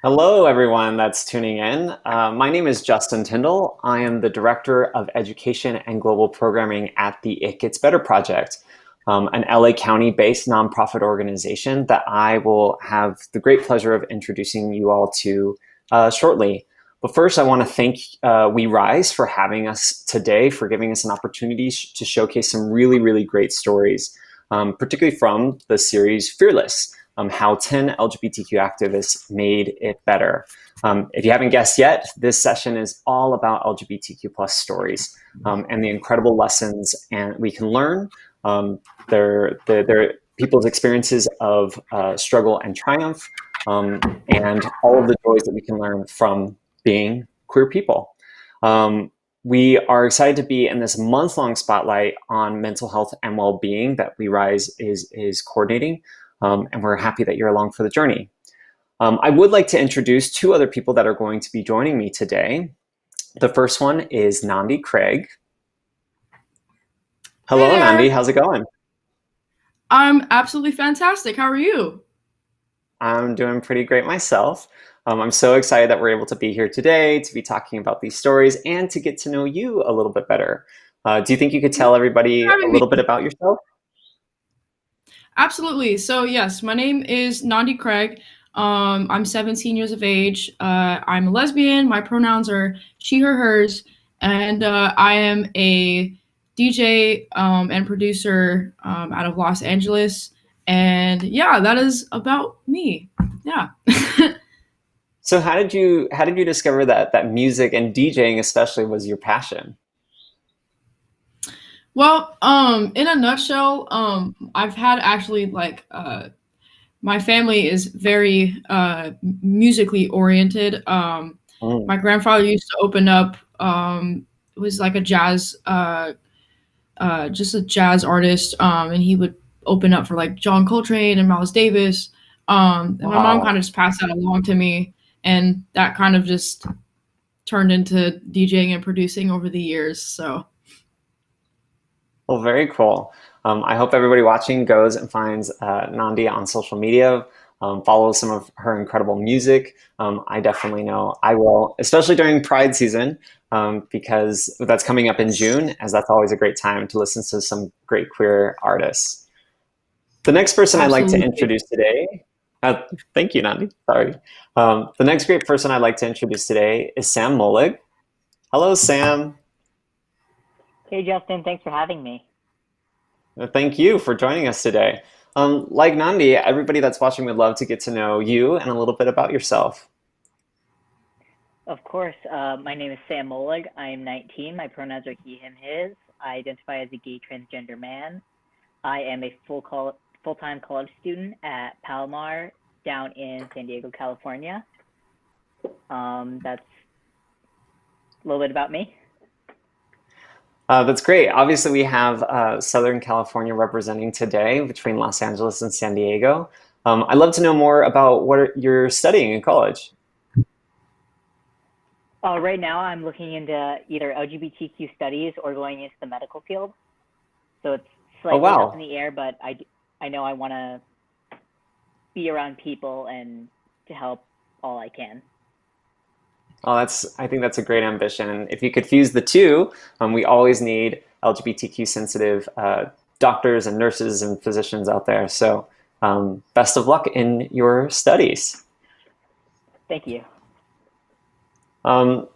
Hello, everyone that's tuning in. My name is Justin Tyndall. I am the Director of Education and Global Programming at the It Gets Better Project, an LA County-based nonprofit organization that I will have the great pleasure of introducing you all to shortly. But first, I want to thank We Rise for having us today, for giving us an opportunity to showcase some really, really great stories, particularly from the series Fearless. How 10 LGBTQ activists made it better. If you haven't guessed yet, this session is all about LGBTQ plus stories and the incredible lessons and we can learn, their people's experiences of struggle and triumph, and all of the joys that we can learn from being queer people. We are excited to be in this month-long spotlight on mental health and well-being that We Rise is coordinating. And we're happy that you're along for the journey. I would like to introduce two other people that are going to be joining me today. The first one is Nandi Craig. Hello, Hey there. Nandi. How's it going? I'm absolutely fantastic. How are you? I'm doing pretty great myself. I'm so excited that we're able to be here today to be talking about these stories and to get to know you a little bit better. Do you think you could tell everybody a Having me. little bit about yourself? Absolutely. So yes, my name is Nandi Craig. I'm 17 years of age. I'm a lesbian. My pronouns are she, her, hers, and I am a DJ and producer out of Los Angeles. And yeah, that is about me. Yeah. So how did you discover that music and DJing especially was your passion? Well, in a nutshell, I've had actually my family is very musically oriented. Mm. My grandfather used to open up. It was like a jazz, just a jazz artist, and he would open up for like John Coltrane and Miles Davis. And my mom Wow. kind of just passed that along to me, and that kind of just turned into DJing and producing over the years. So Well, very cool. I hope everybody watching goes and finds Nandi on social media, follows some of her incredible music. I definitely know I will, especially during Pride season, because that's coming up in June, as that's always a great time to listen to some great queer artists. The next person I'd like to absolutely. introduce today, uh, thank you, Nandi. Sorry. The next great person I'd like to introduce today is Sam Molig. Hello, Sam. Hey, Justin, thanks for having me. Thank you for joining us today. Like Nandi, everybody that's watching would love to get to know you and a little bit about yourself. Of course, my name is Sam Oleg. I am 19. My pronouns are he, him, his. I identify as a gay transgender man. I am a full-time college student at Palomar down in San Diego, California. That's a little bit about me. That's great. Obviously, we have Southern California representing today between Los Angeles and San Diego. I'd love to know more about you're studying in college. Right now, I'm looking into either LGBTQ studies or going into the medical field. So it's Oh, slightly up in wow. the air, but I know I want to be around people and to help all I can. Oh, I think that's a great ambition. And if you could fuse the two, we always need LGBTQ sensitive doctors and nurses and physicians out there. So best of luck in your studies. Thank you. Um,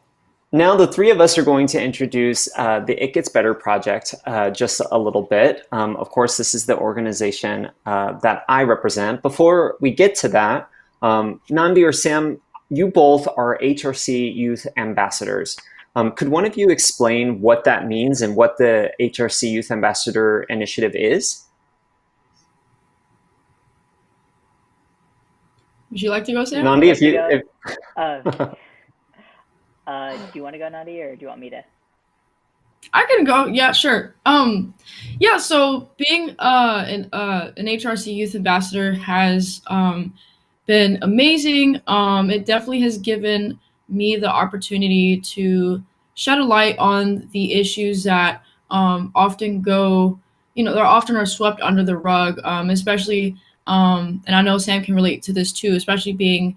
Now, the three of us are going to introduce the It Gets Better project just a little bit. Of course, this is the organization that I represent. Before we get to that, Nandi or Sam, you both are HRC Youth Ambassadors. Could one of you explain what that means and what the HRC Youth Ambassador Initiative is? Would you like to go, Sam? Would you Nandi, if like to you, go? if, Uh, do you want to go, Nandi, or do you want me to? I can go. Yeah, sure. Yeah. So being an HRC Youth Ambassador has been amazing. It definitely has given me the opportunity to shed a light on the issues that often go, they often are swept under the rug. Especially, and I know Sam can relate to this too. Especially being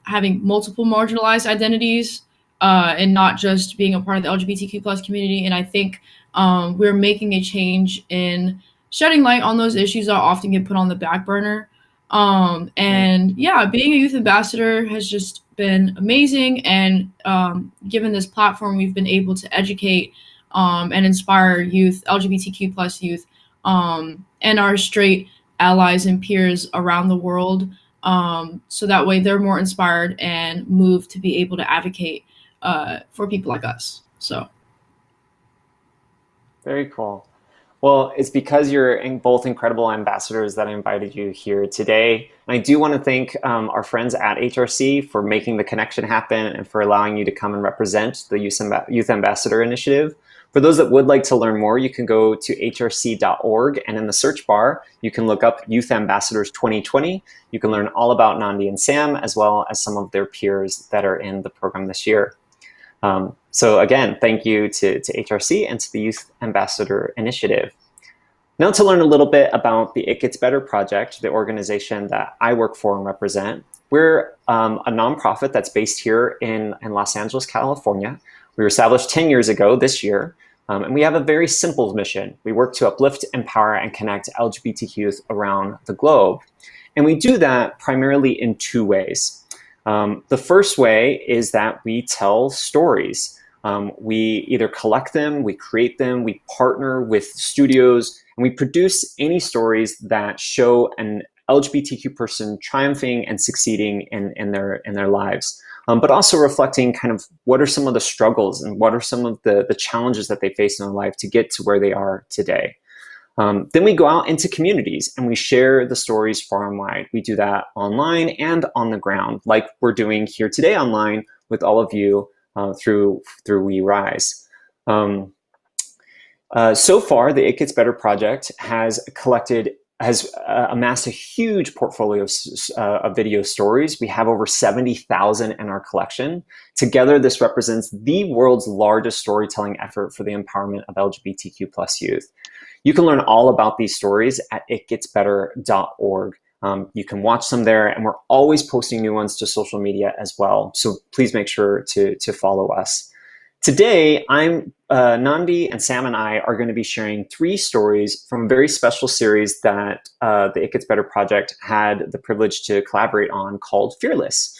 having multiple marginalized identities and not just being a part of the LGBTQ plus community. And I think we're making a change in shedding light on those issues that often get put on the back burner. And yeah, being a youth ambassador has just been amazing. And given this platform, we've been able to educate and inspire youth, LGBTQ plus youth, and our straight allies and peers around the world. So that way they're more inspired and moved to be able to advocate for people like us. So. Very cool. Well, it's because you're both incredible ambassadors that I invited you here today. And I do want to thank our friends at HRC for making the connection happen and for allowing you to come and represent the Youth Ambassador Initiative. For those that would like to learn more, you can go to hrc.org, and in the search bar, you can look up Youth Ambassadors 2020. You can learn all about Nandi and Sam, as well as some of their peers that are in the program this year. So again, thank you to HRC and to the Youth Ambassador Initiative. Now to learn a little bit about the It Gets Better project, the organization that I work for and represent. We're a nonprofit that's based here in Los Angeles, California. We were established 10 years ago this year, and we have a very simple mission. We work to uplift, empower, and connect LGBTQ youth around the globe. And we do that primarily in two ways. The first way is that we tell stories. We either collect them, we create them, we partner with studios, and we produce any stories that show an LGBTQ person triumphing and succeeding in their lives, but also reflecting kind of what are some of the struggles and what are some of the challenges that they face in their life to get to where they are today. Then we go out into communities and we share the stories far and wide. We do that online and on the ground, like we're doing here today online with all of you through We Rise. So far, the It Gets Better project has amassed a huge portfolio of video stories. We have over 70,000 in our collection. Together, this represents the world's largest storytelling effort for the empowerment of LGBTQ plus youth. You can learn all about these stories at itgetsbetter.org. You can watch them there, and we're always posting new ones to social media as well. So please make sure to follow us. Today, Nandi and Sam and I are going to be sharing 3 stories from a very special series that the It Gets Better project had the privilege to collaborate on called Fearless.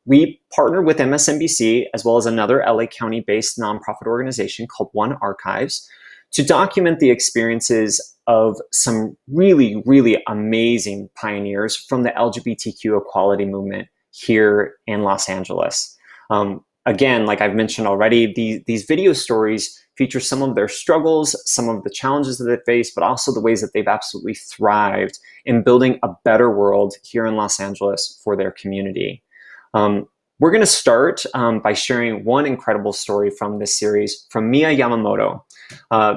We partnered with MSNBC as well as another LA County-based nonprofit organization called One Archives to document the experiences of some really, really amazing pioneers from the LGBTQ equality movement here in Los Angeles. Again, like I've mentioned already, these video stories feature some of their struggles, some of the challenges that they face, but also the ways that they've absolutely thrived in building a better world here in Los Angeles for their community. We're going to start by sharing one incredible story from this series from Mia Yamamoto.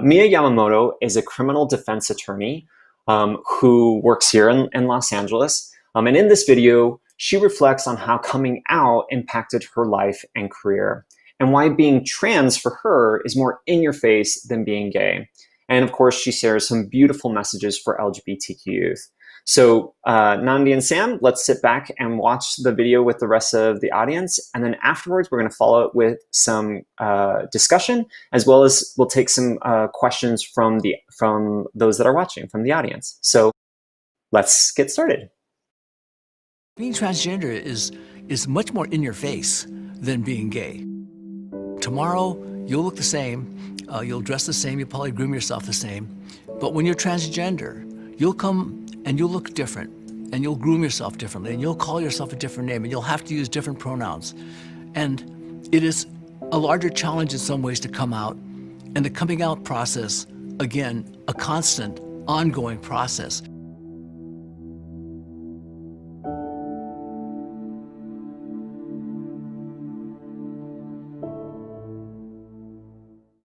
Mia Yamamoto is a criminal defense attorney who works here in Los Angeles. And in this video, she reflects on how coming out impacted her life and career, and why being trans for her is more in your face than being gay. And of course, she shares some beautiful messages for LGBTQ youth. So Nandi and Sam, let's sit back and watch the video with the rest of the audience. And then afterwards, we're going to follow it with some discussion, as well as we'll take some questions from those that are watching, from the audience. So let's get started. Being transgender is much more in your face than being gay. Tomorrow, you'll look the same, you'll dress the same, you'll probably groom yourself the same. But when you're transgender, you'll come and you'll look different, and you'll groom yourself differently, and you'll call yourself a different name, and you'll have to use different pronouns. And it is a larger challenge in some ways to come out, and the coming out process, again, a constant, ongoing process.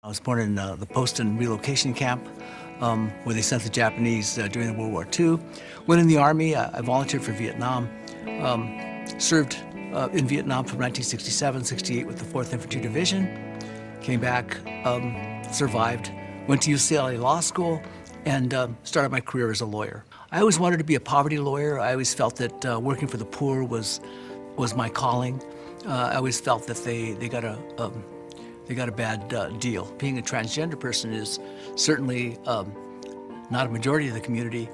I was born in the Poston relocation camp where they sent the Japanese during World War II. Went in the Army, I volunteered for Vietnam, served in Vietnam from 1967, 68 with the 4th Infantry Division, came back, survived, went to UCLA Law School, and started my career as a lawyer. I always wanted to be a poverty lawyer. I always felt that working for the poor was was my calling. I always felt that they got a bad deal. Being a transgender person is certainly not a majority of the community.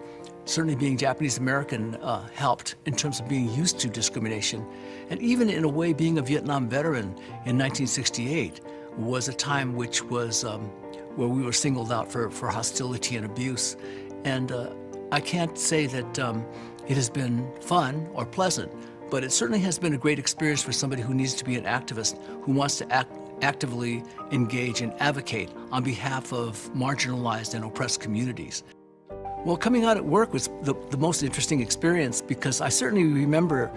Certainly being Japanese American helped in terms of being used to discrimination. And even in a way, being a Vietnam veteran in 1968 was a time which was where we were singled out for hostility and abuse. And I can't say that it has been fun or pleasant, but it certainly has been a great experience for somebody who needs to be an activist, who wants to actively engage and advocate on behalf of marginalized and oppressed communities. Well, coming out at work was the most interesting experience because I certainly remember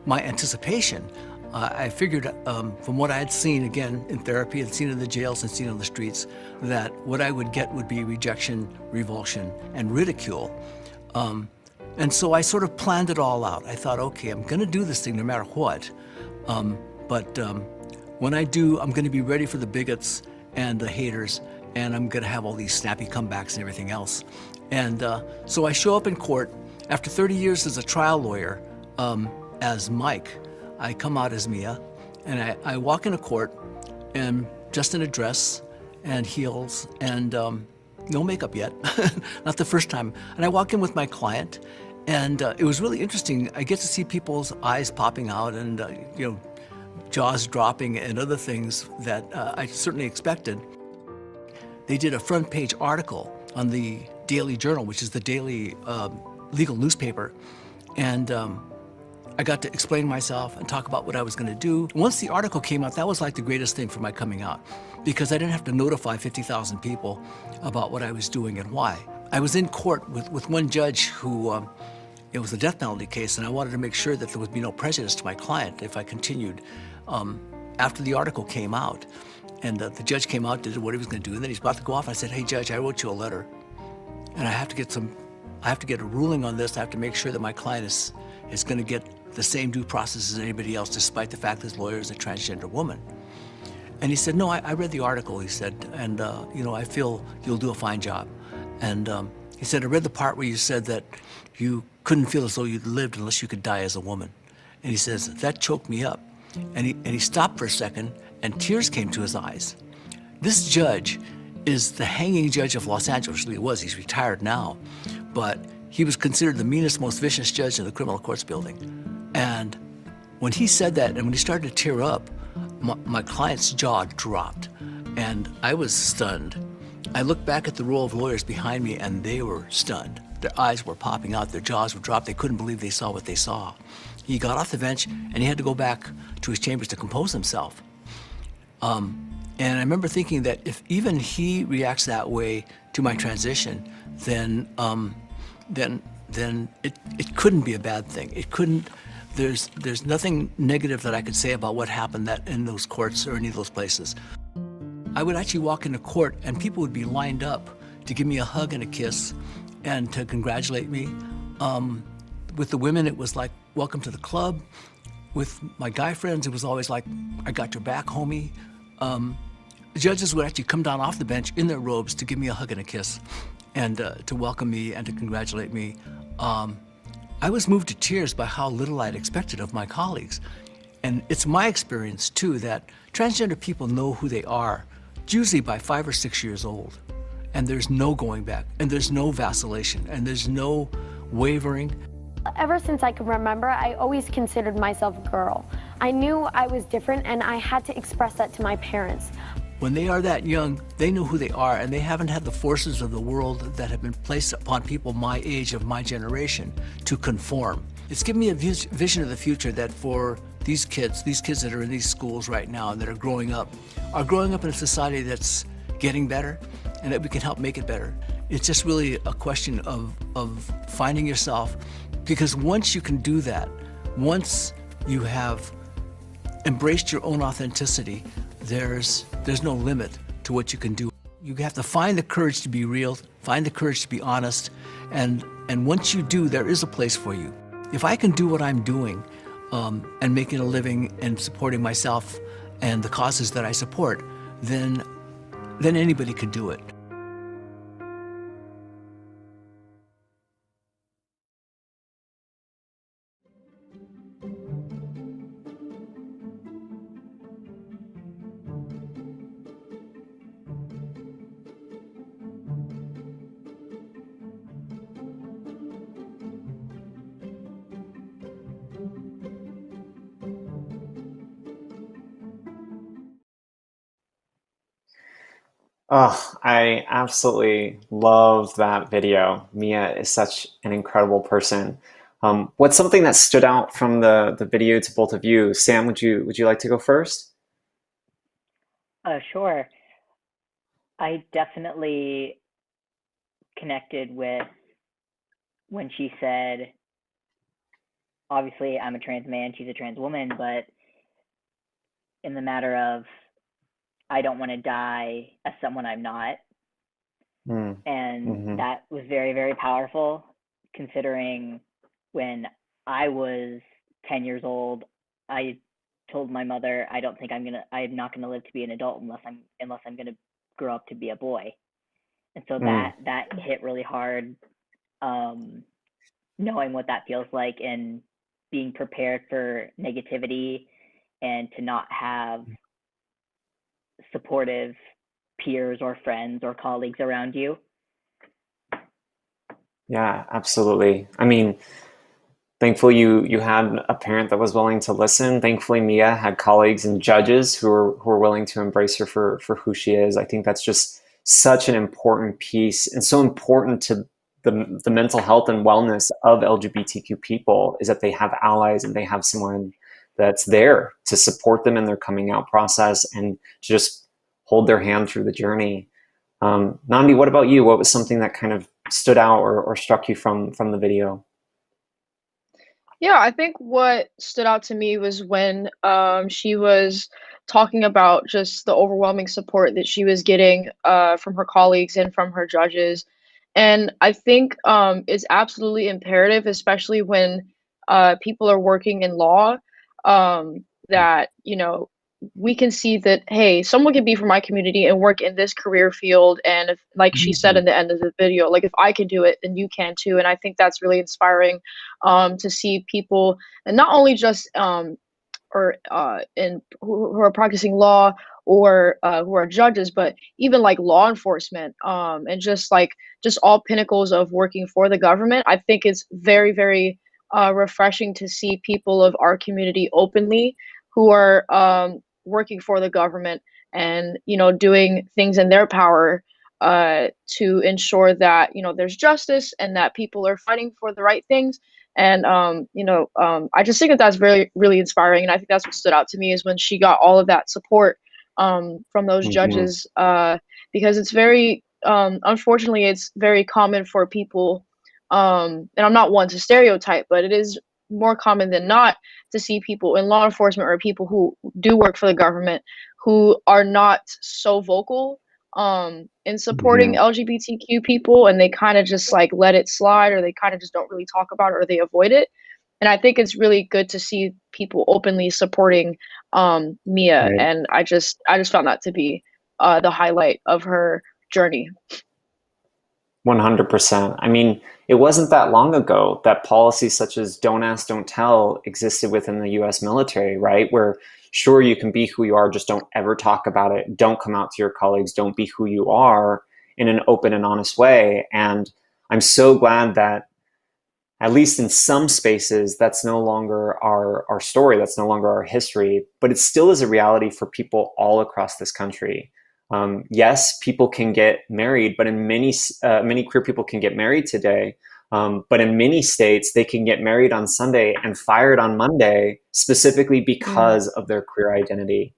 my anticipation. I figured from what I had seen, again, in therapy and seen in the jails and seen on the streets, that what I would get would be rejection, revulsion, and ridicule. And so I sort of planned it all out. I thought, okay, I'm gonna do this thing no matter what. But when I do, I'm gonna be ready for the bigots and the haters, and I'm gonna have all these snappy comebacks and everything else. And so I show up in court. After 30 years as a trial lawyer, as Mike, I come out as Mia, and I walk into court, and just in a dress and heels, and no makeup yet, not the first time. And I walk in with my client, and it was really interesting. I get to see people's eyes popping out and jaws dropping and other things that I certainly expected. They did a front page article on the Daily Journal, which is the daily legal newspaper, and I got to explain myself and talk about what I was going to do. Once the article came out, that was like the greatest thing for my coming out, because I didn't have to notify 50,000 people about what I was doing and why. I was in court with one judge who, it was a death penalty case, and I wanted to make sure that there would be no prejudice to my client if I continued. After the article came out, and the judge came out, did what he was going to do, and then he's about to go off. I said, "Hey, Judge, I wrote you a letter, and I have to get a ruling on this. I have to make sure that my client is going to get the same due process as anybody else, despite the fact his lawyer is a transgender woman." And he said, "No, I read the article," he said, "and I feel you'll do a fine job." And he said, "I read the part where you said that you couldn't feel as though you'd lived unless you could die as a woman." And he says, "That choked me up." And he stopped for a second, and tears came to his eyes. This judge is the hanging judge of Los Angeles. He was. He's retired now, but he was considered the meanest, most vicious judge in the criminal courts building. And when he said that, and when he started to tear up, my client's jaw dropped, and I was stunned. I looked back at the row of lawyers behind me, and they were stunned. Their eyes were popping out, their jaws were dropped. They couldn't believe they saw what they saw. He got off the bench, and he had to go back to his chambers to compose himself. And I remember thinking that if even he reacts that way to my transition, then it couldn't be a bad thing. It couldn't. There's nothing negative that I could say about what happened in those courts or any of those places. I would actually walk into court, and people would be lined up to give me a hug and a kiss and to congratulate me. With the women, it was like, "Welcome to the club." With my guy friends, it was always like, "I got your back, homie." Judges would actually come down off the bench in their robes to give me a hug and a kiss and to welcome me and to congratulate me. I was moved to tears by how little I'd expected of my colleagues. And it's my experience, too, that transgender people know who they are, usually by 5 or 6 years old. And there's no going back, and there's no vacillation, and there's no wavering. Ever since I can remember, I always considered myself a girl. I knew I was different, and I had to express that to my parents. When they are that young, they know who they are, and they haven't had the forces of the world that have been placed upon people my age, of my generation, to conform. It's given me a vision of the future that for these kids that are in these schools right now and that are growing up in a society that's getting better, and that we can help make it better. It's just really a question of finding yourself, because once you can do that, once you have embraced your own authenticity, there's no limit to what you can do. You have to find the courage to be real, find the courage to be honest, and once you do, there is a place for you. If I can do what I'm doing and making a living and supporting myself and the causes that I support, then anybody could do it. Oh, I absolutely love that video. Mia is such an incredible person. What's something that stood out from the video to both of you? Sam, would you like to go first? Sure. I definitely connected with when she said, obviously, I'm a trans man, she's a trans woman, but in the matter of, I don't want to die as someone I'm not. Mm, And hmm. that was very, very powerful, considering when I was 10 years old, I told my mother, I'm not gonna live to be an adult unless I'm gonna grow up to be a boy. And so Mm, that hit really hard, um, knowing what that feels like and being prepared for negativity and to not have supportive peers or friends or colleagues around you. yeah, absolutely. I mean, thankfully you had a parent that was willing to listen. Thankfully, Mia had colleagues and judges who were willing to embrace her for who she is. I think that's just such an important piece and so important to the mental health and wellness of LGBTQ people is that they have allies and they have someone that's there to support them in their coming out process and to just hold their hand through the journey. Nandi, what about you? What was something that kind of stood out or struck you from the video? Yeah, I think what stood out to me was when she was talking about just the overwhelming support that she was getting from her colleagues and from her judges. And I think it's absolutely imperative, especially when people are working in law, that, we can see that, hey, someone can be from my community and work in this career field. And if, like she said in the end of the video, like if I can do it, then you can too. And I think that's really inspiring to see people, and not only just or in who are practicing law or who are judges, but even like law enforcement and just all pinnacles of working for the government. I think it's very, very refreshing to see people of our community openly who are working for the government and doing things in their power to ensure that there's justice and that people are fighting for the right things. And I just think that that's very, really inspiring. And I think that's what stood out to me is when she got all of that support from those Hmm. judges, because it's very, unfortunately, it's very common for people, and I'm not one to stereotype, but it is more common than not to see people in law enforcement or people who do work for the government who are not so vocal in supporting Hmm. LGBTQ people, and they kind of just like let it slide, or they kind of just don't really talk about it, or they avoid it. And I think it's really good to see people openly supporting Mia, Right. and I just found that to be the highlight of her journey. 100%. I mean, it wasn't that long ago that policies such as don't ask, don't tell existed within the US military, right? Where sure, you can be who you are, just don't ever talk about it. Don't come out to your colleagues. Don't be who you are in an open and honest way. And I'm so glad that at least in some spaces, that's no longer our story, that's no longer our history, but it still is a reality for people all across this country. Yes, people can get married, but in many queer people can get married today. But in many states, they can get married on Sunday and fired on Monday, specifically Mm, because of their queer identity.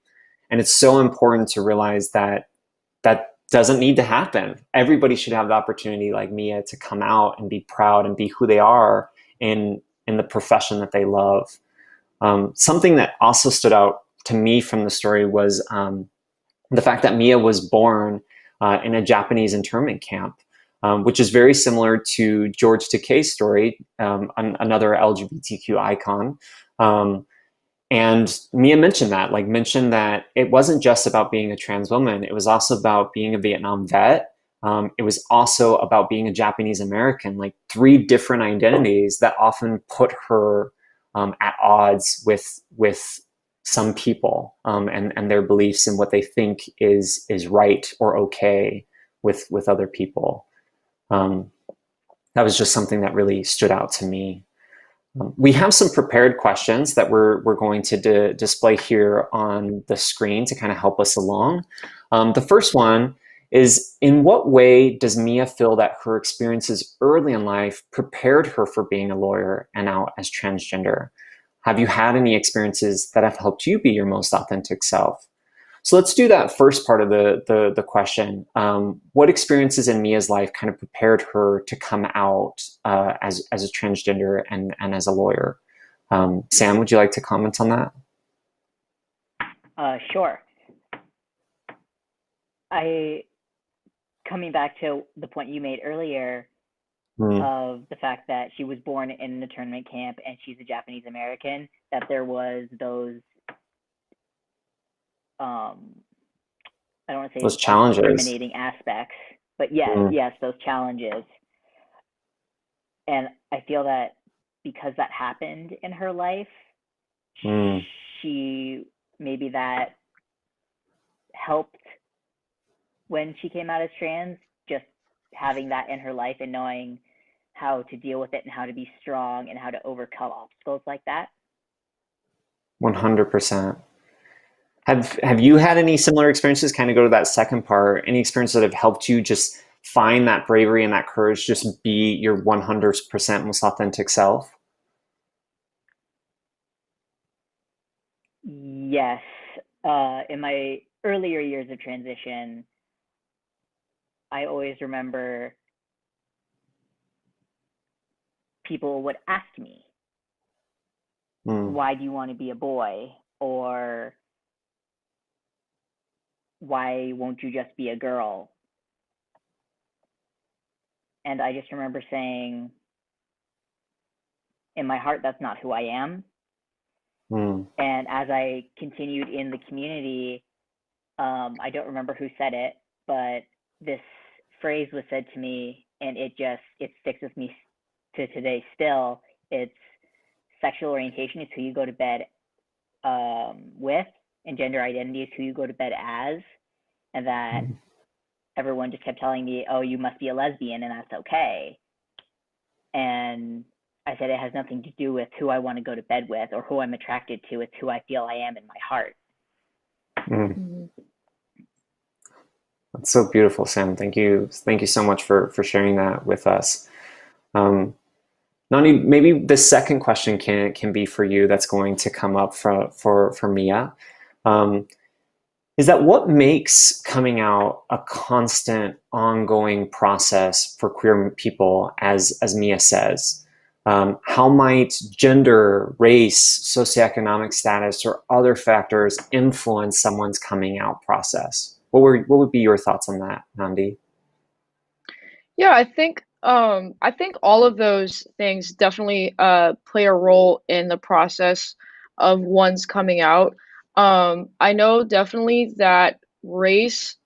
And it's so important to realize that that doesn't need to happen. Everybody should have the opportunity, like Mia, to come out and be proud and be who they are in the profession that they love. Something that also stood out to me from the story was the fact that Mia was born in a Japanese internment camp, which is very similar to George Takei's story, another LGBTQ icon. Um, and Mia mentioned that it wasn't just about being a trans woman. It was also about being a Vietnam vet. It was also about being a Japanese American, like three different identities that often put her at odds with some people and their beliefs and what they think is right or okay with other people. Um, that was just something that really stood out to me. We have some prepared questions that we're going to display here on the screen to kind of help us along. The first one is in what way does Mia feel that her experiences early in life prepared her for being a lawyer and out as transgender? Have you had any experiences that have helped you be your most authentic self? So let's do that first part of the question. What experiences in Mia's life kind of prepared her to come out as a transgender and as a lawyer? Sam, would you like to comment on that? Sure. Coming back to the point you made earlier of the fact that she was born in an internment camp and she's a Japanese American, that there was those I don't want to say those challenges, discriminating aspects, but yes, those challenges. And I feel that because that happened in her life, she maybe that helped when she came out as trans, just having that in her life and knowing how to deal with it and how to be strong and how to overcome obstacles like that. 100%. Have you had any similar experiences, kind of go to that second part, any experiences that have helped you just find that bravery and that courage, just be your 100% most authentic self? Yes. In my earlier years of transition, I always remember people would ask me, why do you want to be a boy? Or why won't you just be a girl? And I just remember saying, in my heart, that's not who I am. And as I continued in the community, I don't remember who said it, but this phrase was said to me, and it sticks with me to today still. It's sexual orientation is who you go to bed with, and gender identity is who you go to bed as. And that everyone just kept telling me, oh, you must be a lesbian, and that's okay. And I said, it has nothing to do with who I want to go to bed with or who I'm attracted to. It's who I feel I am in my heart. That's so beautiful, Sam. Thank you so much for sharing that with us. Nandi, maybe the second question can be for you. That's going to come up for Mia. Is that what makes coming out a constant, ongoing process for queer people, as Mia says? How might gender, race, socioeconomic status, or other factors influence someone's coming out process? What would be your thoughts on that, Nandi? Yeah, I think all of those things definitely play a role in the process of one's coming out. I know definitely that race.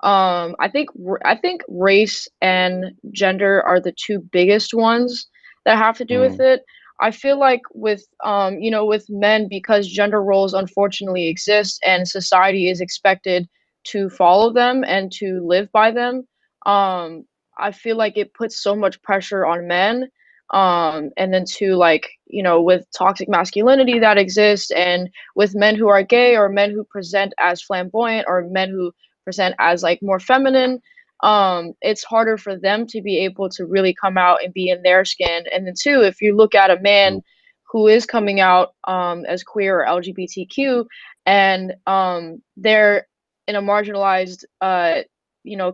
I think race and gender are the two biggest ones that have to do with it. I feel like with with men, because gender roles unfortunately exist and society is expected to follow them and to live by them. I feel like it puts so much pressure on men. And then to with toxic masculinity that exists, and with men who are gay or men who present as flamboyant or men who present as like more feminine, it's harder for them to be able to really come out and be in their skin. And then two, if you look at a man who is coming out as queer or LGBTQ, and they're in a marginalized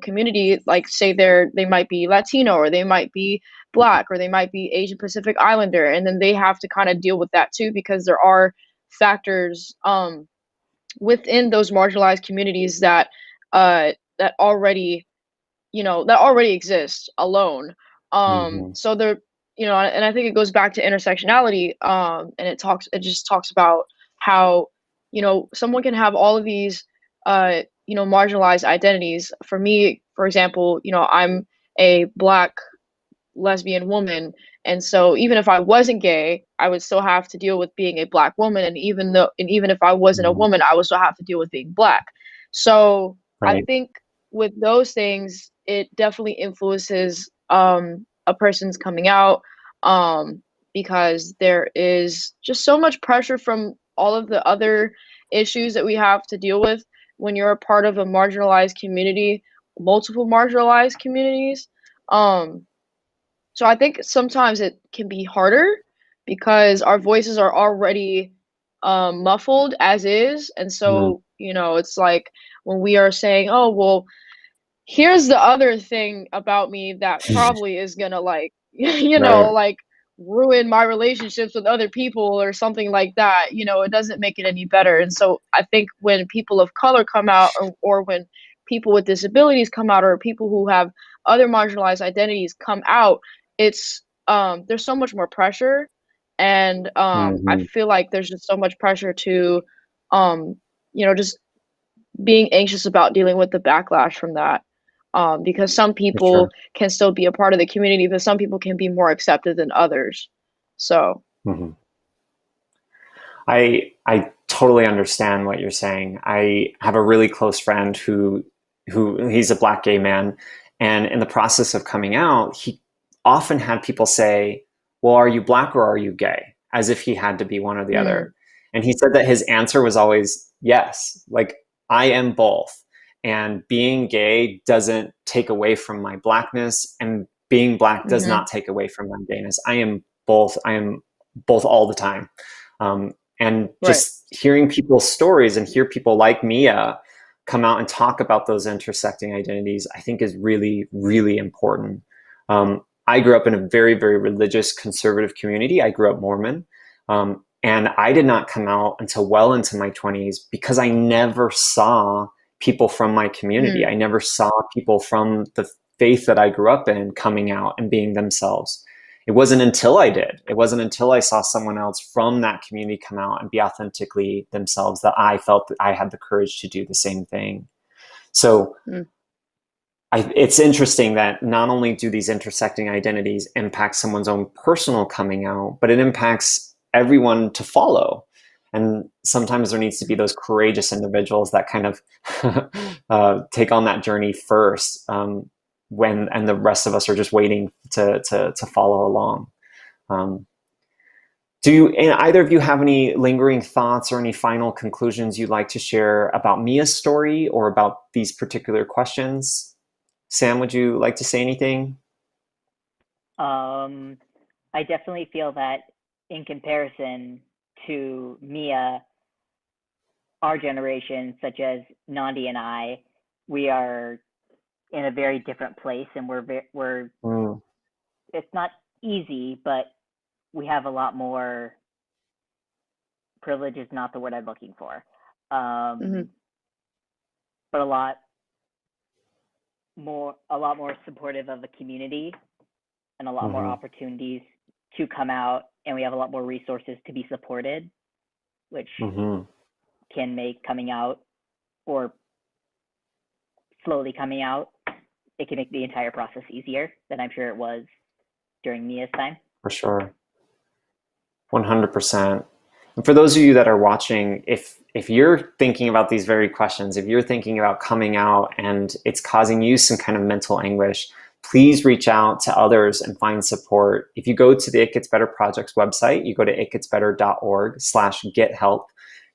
community, like say they might be Latino, or they might be Black, or they might be Asian Pacific Islander, and then they have to kind of deal with that too, because there are factors within those marginalized communities that already exist alone. So they're and I think it goes back to intersectionality, and it just talks about how someone can have all of these marginalized identities. For me, for example, I'm a Black lesbian woman, and so even if I wasn't gay, I would still have to deal with being a Black woman, and even if I wasn't a woman, I would still have to deal with being Black. So I think with those things, it definitely influences a person's coming out, because there is just so much pressure from all of the other issues that we have to deal with when you're a part of a marginalized community, multiple marginalized communities. So I think sometimes it can be harder because our voices are already muffled as is. And so, it's like when we are saying, oh, well, here's the other thing about me that probably is gonna like, Right. like ruin my relationships with other people or something like that, it doesn't make it any better. And so I think when people of color come out or when people with disabilities come out or people who have other marginalized identities come out, it's there's so much more pressure. And I Hmm. feel like there's just so much pressure to just being anxious about dealing with the backlash from that. Because some For sure. people can still be a part of the community, but some people can be more accepted than others. So, Hmm. I totally understand what you're saying. I have a really close friend who he's a Black gay man, and in the process of coming out, he often had people say, "Well, are you Black or are you gay?" As if he had to be one or the other. And he said that his answer was always yes, like I am both. And being gay doesn't take away from my Blackness, and being Black does mm-hmm, not take away from my gayness. I am both. I am both all the time. And right. just hearing people's stories and hear people like Mia come out and talk about those intersecting identities, I think is really, really important. I grew up in a very, very religious, conservative community. I grew up Mormon. And I did not come out until well into my 20s because I never saw people from my community. I never saw people from the faith that I grew up in coming out and being themselves. It wasn't until I did. It wasn't until I saw someone else from that community come out and be authentically themselves that I felt that I had the courage to do the same thing. So it's interesting that not only do these intersecting identities impact someone's own personal coming out, but it impacts everyone to follow. And sometimes there needs to be those courageous individuals that kind of take on that journey first, and the rest of us are just waiting to follow along. Do either of you have any lingering thoughts or any final conclusions you'd like to share about Mia's story or about these particular questions? Sam, would you like to say anything? I definitely feel that in comparison to Mia, our generation, such as Nandi and I, we are in a very different place, and we're it's not easy, but we have a lot more privilege is not the word I'm looking for, but a lot more supportive of the community and a lot more opportunities to come out, and we have a lot more resources to be supported, which can make coming out or slowly coming out, it can make the entire process easier than I'm sure it was during Mia's time. For sure. 100%. And for those of you that are watching, if you're thinking about these very questions, if you're thinking about coming out and it's causing you some kind of mental anguish, please reach out to others and find support. If you go to the It Gets Better Project's website, you go to itgetsbetter.org/gethelp,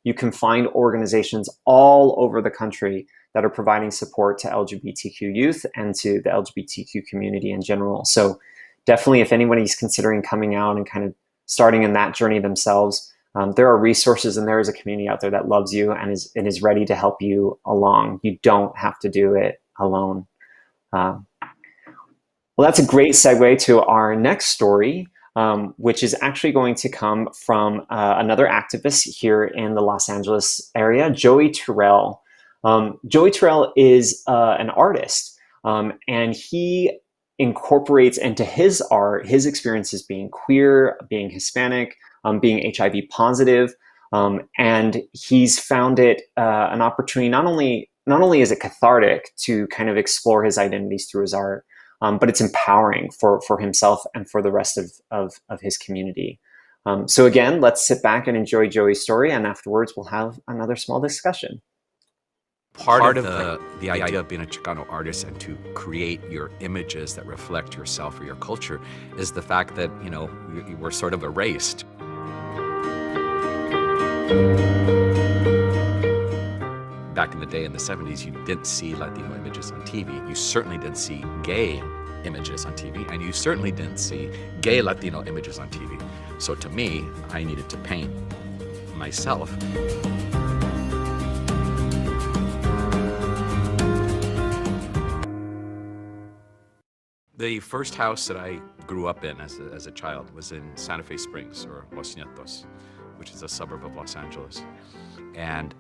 you can find organizations all over the country that are providing support to LGBTQ youth and to the LGBTQ community in general. So definitely, if anybody's considering coming out and kind of starting in that journey themselves, there are resources and there is a community out there that loves you and is ready to help you along. You don't have to do it alone. Well, that's a great segue to our next story, which is actually going to come from another activist here in the Los Angeles area, Joey Terrell. Joey Terrell is an artist, and he incorporates into his art his experiences being queer, being Hispanic, being HIV positive, and he's found it an opportunity. Not only is it cathartic to kind of explore his identities through his art, but it's empowering for himself and for the rest of his community. So again, let's sit back and enjoy Joey's story, and afterwards we'll have another small discussion. Part of the idea of being a Chicano artist and to create your images that reflect yourself or your culture is the fact that, we're sort of erased. back in the day in the 70s, you didn't see Latino images on TV. You certainly didn't see gay images on TV, and you certainly didn't see gay Latino images on TV. So to me, I needed to paint myself. The first house that I grew up in as a child was in Santa Fe Springs, or Los Nietos, which is a suburb of Los Angeles. And,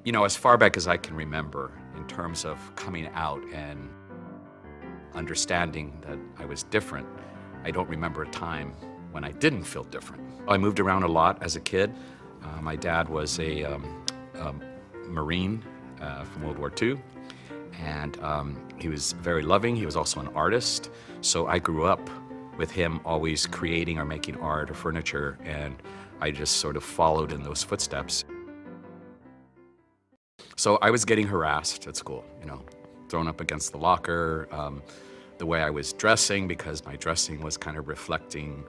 you know, as far back as I can remember, in terms of coming out and understanding that I was different, I don't remember a time when I didn't feel different. I moved around a lot as a kid. My dad was a Marine from World War II. And he was very loving. He was also an artist. So I grew up with him always creating or making art or furniture, and I just sort of followed in those footsteps. So I was getting harassed at school, you know, thrown up against the locker, the way I was dressing, because my dressing was kind of reflecting,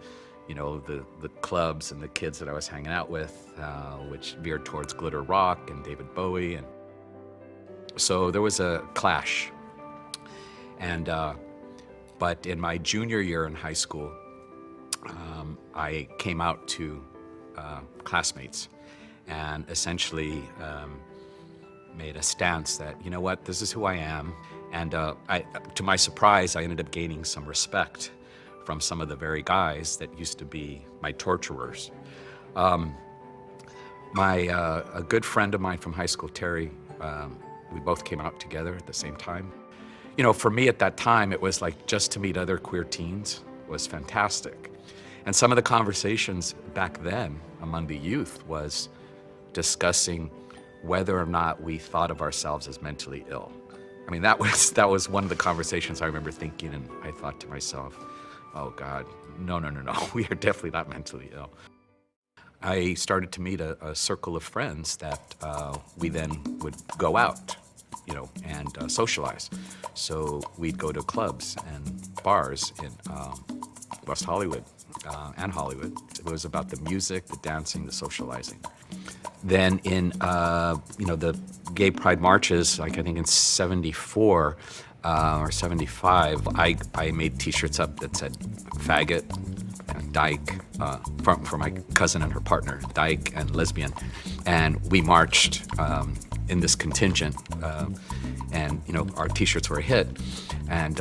you know, the clubs and the kids that I was hanging out with, which veered towards glitter rock and David Bowie. And so there was a clash. And, but in my junior year in high school, I came out to classmates and essentially made a stance that, you know what, this is who I am. And to my surprise, I ended up gaining some respect from some of the very guys that used to be my torturers. A good friend of mine from high school, Terry, we both came out together at the same time. You know, for me at that time, it was like just to meet other queer teens was fantastic. And some of the conversations back then among the youth was discussing whether or not we thought of ourselves as mentally ill. I mean, that was one of the conversations I remember thinking, and I thought to myself, oh God, no, we are definitely not mentally ill. I started to meet a circle of friends that we then would go out, you know, and socialize. So we'd go to clubs and bars in West Hollywood and Hollywood. It was about the music, the dancing, the socializing. Then in, you know, the gay pride marches, like I think in 74 or 75, I made t-shirts up that said faggot, dyke, for my cousin and her partner, dyke and lesbian. And we marched in this contingent, and you know, our t-shirts were a hit. And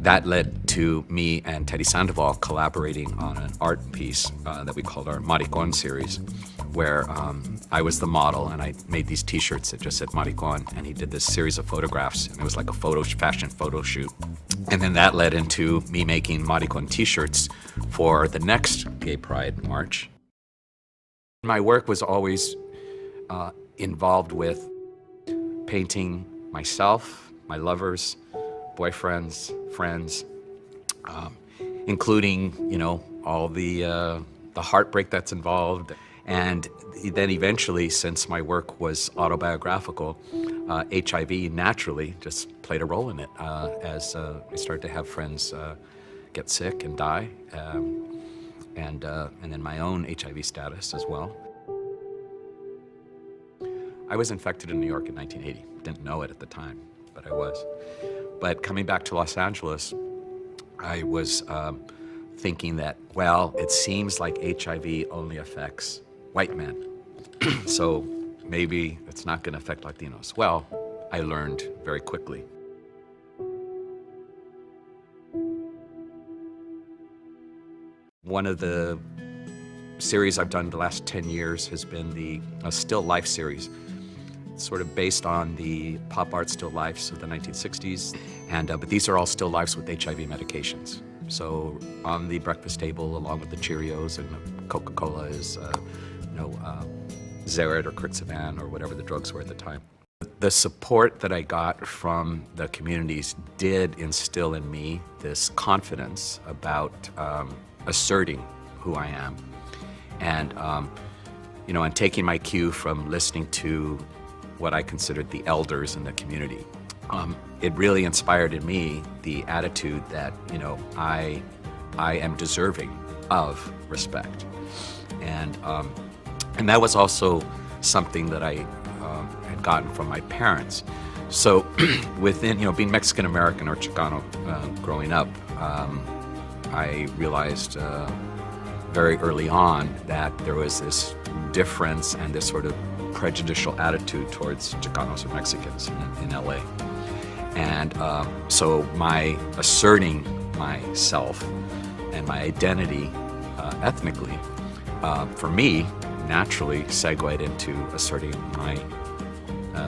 that led to me and Teddy Sandoval collaborating on an art piece that we called our Maricon series, where I was the model and I made these t-shirts that just said Maricon, and he did this series of photographs, and it was like a fashion photo shoot. And then that led into me making Maricon t-shirts for the next Gay Pride March. My work was always involved with painting myself, my lovers, boyfriends, friends, including, you know, all the heartbreak that's involved. And then eventually, since my work was autobiographical, HIV naturally just played a role in it as I started to have friends get sick and die, and then my own HIV status as well. I was infected in New York in 1980. Didn't know it at the time, but I was. But coming back to Los Angeles, I was thinking that, well, it seems like HIV only affects white men. So maybe it's not going to affect Latinos. Well, I learned very quickly. One of the series I've done the last 10 years has been the Still Life series. It's sort of based on the pop art still lifes of the 1960s. And, but these are all still lifes with HIV medications. So on the breakfast table, along with the Cheerios and Coca-Cola is, Xerid or Kirtzivan or whatever the drugs were at the time. The support that I got from the communities did instill in me this confidence about asserting who I am. And, you know, and taking my cue from listening to what I considered the elders in the community. It really inspired in me the attitude that, you know, I am deserving of respect. And that was also something that I had gotten from my parents. So within, being Mexican American or Chicano growing up, I realized very early on that there was this difference and this sort of prejudicial attitude towards Chicanos or Mexicans in LA. And so my asserting myself and my identity ethnically, for me, naturally segued into asserting my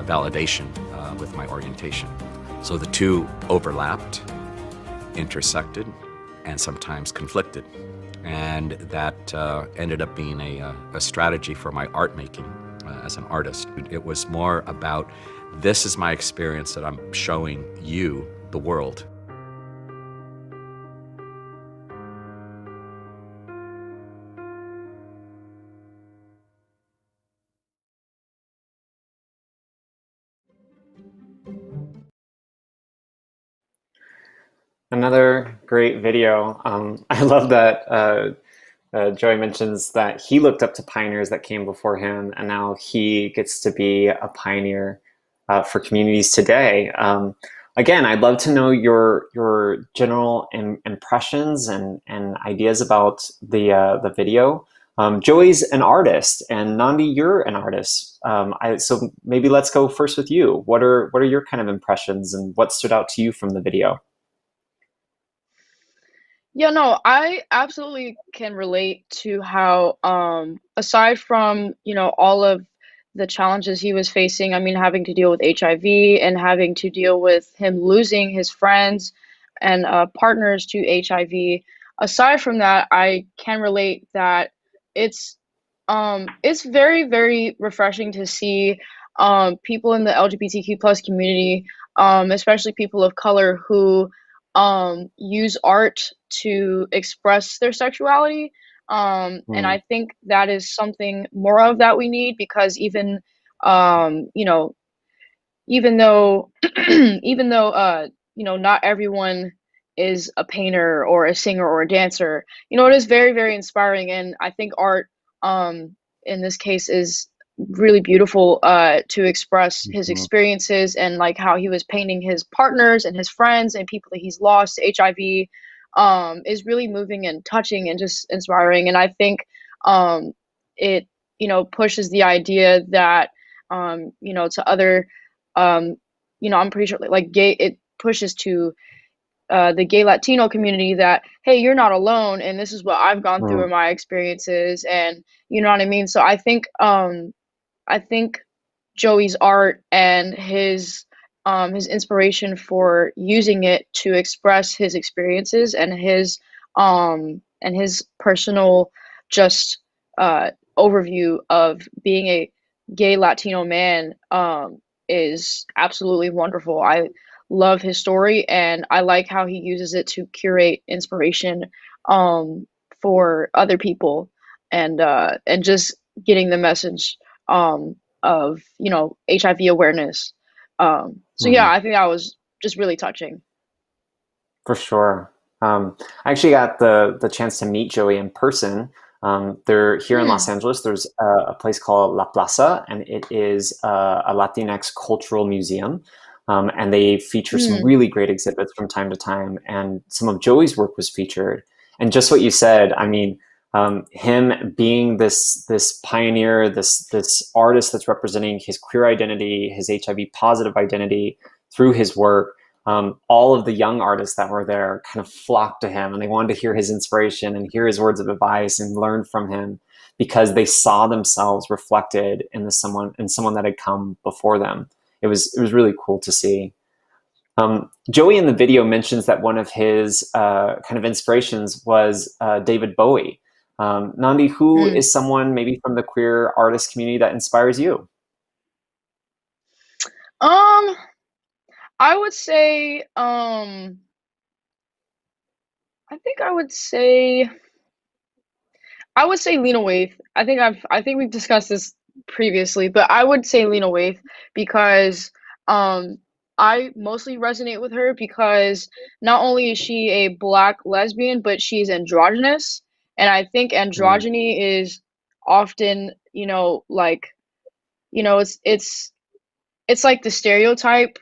validation with my orientation. So the two overlapped, intersected, and sometimes conflicted. And that ended up being a strategy for my art making as an artist. It was more about, this is my experience that I'm showing you, the world. Another great video. I love that Joey mentions that he looked up to pioneers that came before him, and now he gets to be a pioneer for communities today. Again, I'd love to know your general impressions and ideas about the video. Joey's an artist, and Nandi, you're an artist. So maybe let's go first with you. What are your kind of impressions, and what stood out to you from the video? Yeah, no, I absolutely can relate to how, aside from, all of the challenges he was facing, I mean, having to deal with HIV and having to deal with him losing his friends and partners to HIV. Aside from that, I can relate that it's very, very refreshing to see people in the LGBTQ plus community, especially people of color who use art to express their sexuality. And I think that is something more of that we need, because even even though not everyone is a painter or a singer or a dancer, it is very, very inspiring. And I think art in this case is really beautiful to express his experiences, and like how he was painting his partners and his friends and people that he's lost to HIV is really moving and touching and just inspiring. And I think it pushes the idea that to other I'm pretty sure like gay, it pushes to the gay Latino community that, hey, you're not alone, and this is what I've gone through in my experiences, and you know what I mean. So I think Joey's art and his inspiration for using it to express his experiences and his personal just overview of being a gay Latino man is absolutely wonderful. I love his story, and I like how he uses it to curate inspiration for other people, and just getting the message of HIV awareness. So yeah, I think that was just really touching. For sure. I actually got the chance to meet Joey in person. They're here in Los Angeles. There's a place called La Plaza, and it is a Latinx cultural museum. And they feature some really great exhibits from time to time. And some of Joey's work was featured. And just what you said, I mean, him being this pioneer, this artist that's representing his queer identity, his HIV positive identity through his work. All of the young artists that were there kind of flocked to him, and they wanted to hear his inspiration and hear his words of advice and learn from him, because they saw themselves reflected in someone that had come before them. It was really cool to see. Joey in the video mentions that one of his kind of inspirations was David Bowie. Nandi, who is someone maybe from the queer artist community that inspires you? I would say, I think I would say Lena Waithe. I think we've discussed this previously, but I would say Lena Waithe because I mostly resonate with her because not only is she a Black lesbian, but she's androgynous, and I think androgyny is often, like you know, it's like the stereotype.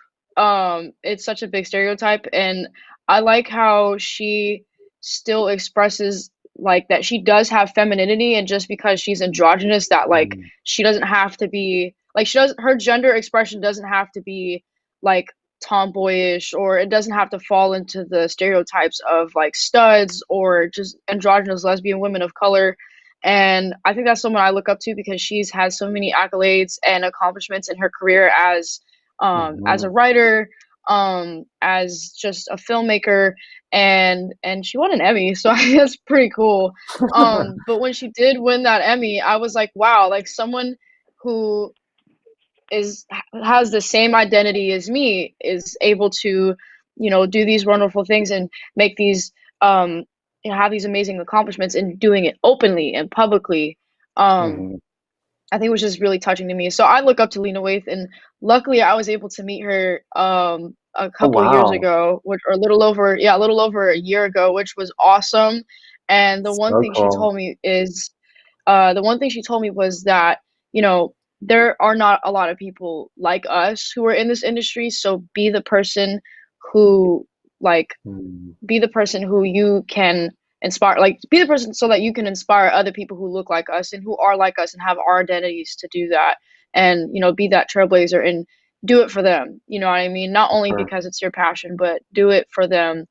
It's such a big stereotype, and I like how she still expresses like that she does have femininity, and just because she's androgynous, that like Mm, she doesn't have to be like she does her gender expression doesn't have to be like tomboyish, or it doesn't have to fall into the stereotypes of like studs or just androgynous lesbian women of color. And I think that's someone I look up to because she's had so many accolades and accomplishments in her career as a mhm. writer, as just a filmmaker, and she won an Emmy, so I think that's pretty cool. But when she did win that Emmy, I was like, wow, like someone who is has the same identity as me is able to, you know, do these wonderful things and make these you know, have these amazing accomplishments and doing it openly and publicly. Um, Mhm. I think it was just really touching to me. So I look up to Lena Waithe, and luckily I was able to meet her a Oh, couple years wow. ago, which or a little over a year ago, which was awesome. And So cool. the one thing she told me was that, you know, there are not a lot of people like us who are in this industry, so be the person who like Mm, be the person who you can inspire, like be the person so that you can inspire other people who look like us and who are like us and have our identities to do that, and you know, be that trailblazer and do it for them, you know what I mean, not only sure. because it's your passion, but do it for them,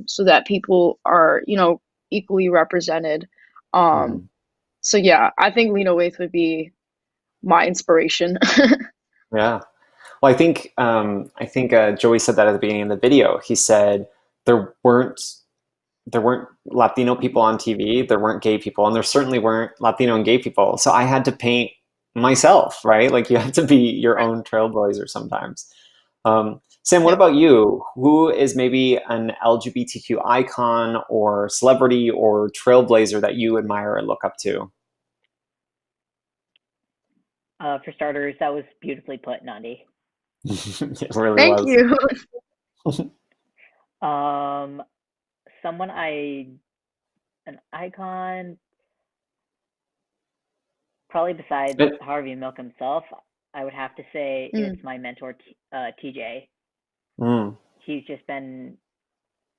so that people are, you know, equally represented. um Mhm. so yeah, I think Lena Waithe would be my inspiration. Yeah. Well, I think Joey said that at the beginning of the video. He said there weren't there weren't Latino people on TV, there weren't gay people, and there certainly weren't Latino and gay people. So I had to paint myself, right? Like you have to be your own trailblazer sometimes. Sam, what Yep. about you? Who is maybe an LGBTQ icon or celebrity or trailblazer that you admire or look up to? For starters, that was beautifully put, Nandi. It really Thank was. you. Um, someone an icon, probably besides It- Harvey Milk himself, I would have to say Mm, it's my mentor, TJ. mm, He's just been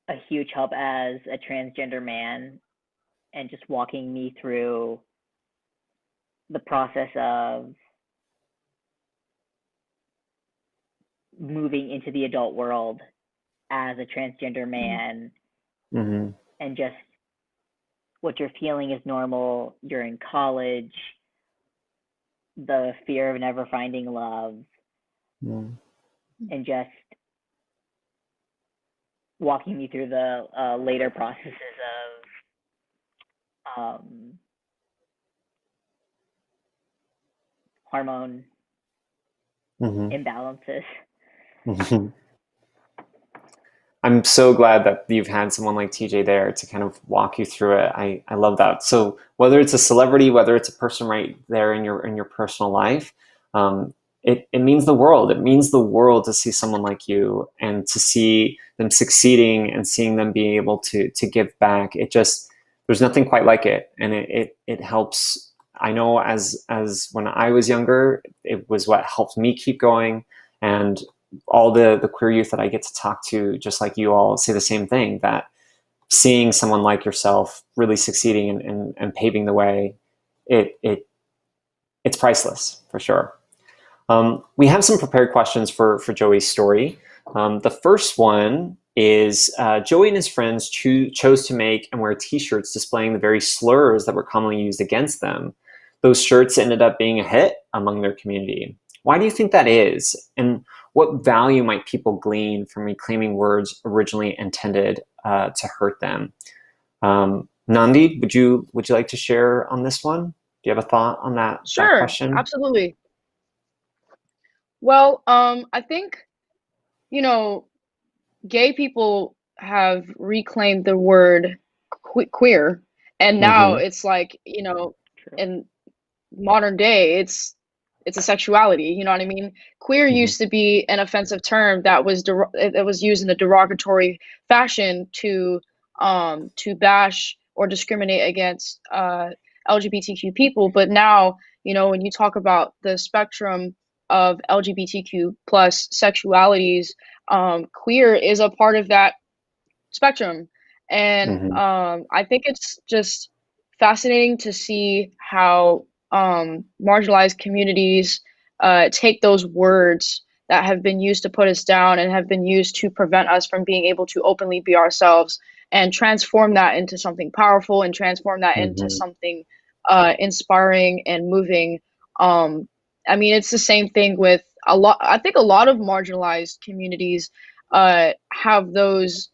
a huge help as a transgender man and just walking me through the process of moving into the adult world as a transgender mm, man, mhm, and just what you're feeling is normal. You're in college, the fear of never finding love, mm, and just walking me through the later processes of hormone mhm, imbalances. mhm. I'm so glad that you've had someone like TJ there to kind of walk you through it. I love that. So whether it's a celebrity, whether it's a person right there in your personal life, it means the world. It means the world to see someone like you and to see them succeeding and seeing them being able to give back. It just there's nothing quite like it, and it helps. I know as when I was younger, it was what helped me keep going, and all the queer youth that I get to talk to, just like you all, say the same thing, that seeing someone like yourself really succeeding and paving the way, it's priceless for sure. We have some prepared questions for Joey's story. The first one is Joey and his friends chose to make and wear t-shirts displaying the very slurs that were commonly used against them. Those shirts ended up being a hit among their community. Why do you think that is? And what value might people glean from reclaiming words originally intended to hurt them? Nandi, would you like to share on this one? Do you have a thought on that sure, question? absolutely. Well, I think, you know, gay people have reclaimed the word queer, and now Mm-hmm. it's like, you know, True. in modern day, it's a sexuality, you know what I mean? Queer Mm-hmm. used to be an offensive term that was it was used in a derogatory fashion to bash or discriminate against LGBTQ people, but now, when you talk about the spectrum of LGBTQ plus sexualities, queer is a part of that spectrum. And Hmm. I think it's just fascinating to see how marginalized communities take those words that have been used to put us down and have been used to prevent us from being able to openly be ourselves and transform that into something powerful and transform that into Hmm. something inspiring and moving. I mean, it's the same thing with I think a lot of marginalized communities have those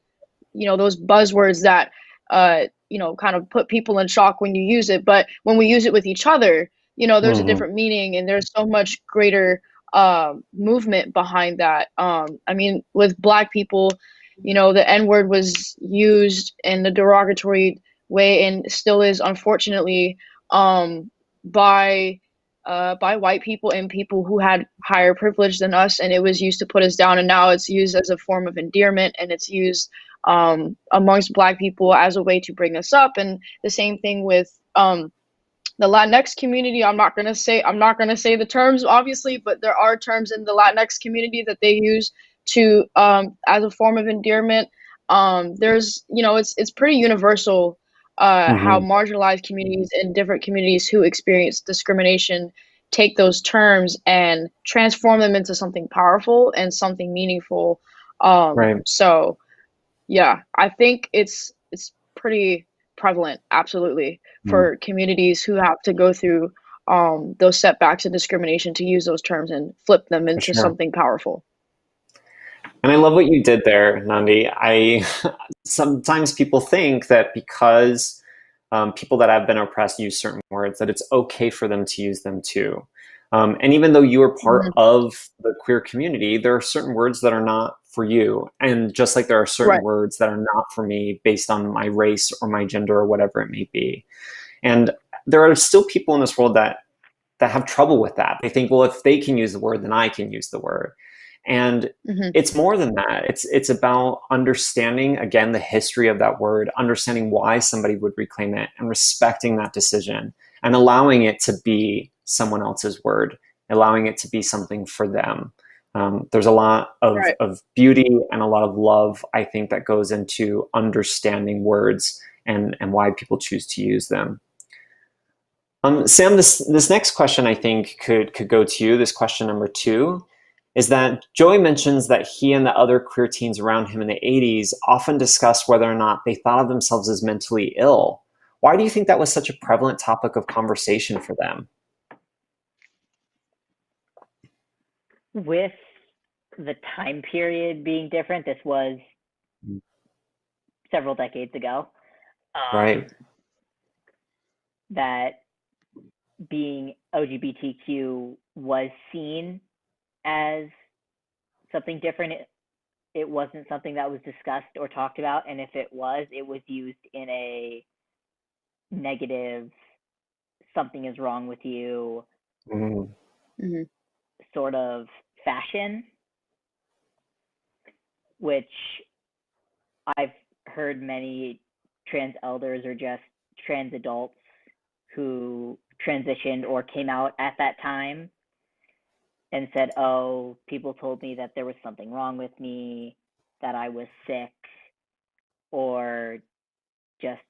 buzzwords that kind of put people in shock when you use it, but when we use it with each other, there's a Hmm. different meaning and there's so much greater movement behind that. I mean, with Black people, the N word was used in a derogatory way and still is, unfortunately, um, by by white people and people who had higher privilege than us, and it was used to put us down. And now it's used as a form of endearment, and it's used amongst Black people as a way to bring us up. And the same thing with the Latinx community. I'm not gonna say the terms, obviously, but there are terms in the Latinx community that they use to as a form of endearment. There's it's pretty universal how Hmm. marginalized communities and different communities who experience discrimination take those terms and transform them into something powerful and something meaningful. Right. So yeah, I think it's pretty prevalent, absolutely, Mm, for communities who have to go through those setbacks and discrimination to use those terms and flip them for into sure. something powerful. And I love what you did there, Nandi. I sometimes people think that because people that have been oppressed use certain words, that it's okay for them to use them too. And even though you are part Hmm. of the queer community, there are certain words that are not for you. And just like there are certain Right. words that are not for me based on my race or my gender or whatever it may be. And there are still people in this world that have trouble with that. They think, well, if they can use the word, then I can use the word. And Hmm. it's more than that. It's about understanding, again, the history of that word, understanding why somebody would reclaim it, and respecting that decision and allowing it to be someone else's word, allowing it to be something for them. There's a lot Right. of beauty and a lot of love, I think, that goes into understanding words and why people choose to use them. Sam, this next question I think could go to you. This question number 2 is that Joey mentions that he and the other queer teens around him in the 80s often discussed whether or not they thought of themselves as mentally ill. Why do you think that was such a prevalent topic of conversation for them? With the time period being different, this was several decades ago, Right. that being LGBTQ was seen as something different. It wasn't something that was discussed or talked about, and if it was used in a negative, something is wrong with you Mm, Hmm. sort of fashion, which I've heard many trans elders or just trans adults who transitioned or came out at that time and said, oh, people told me that there was something wrong with me, that I was sick, or just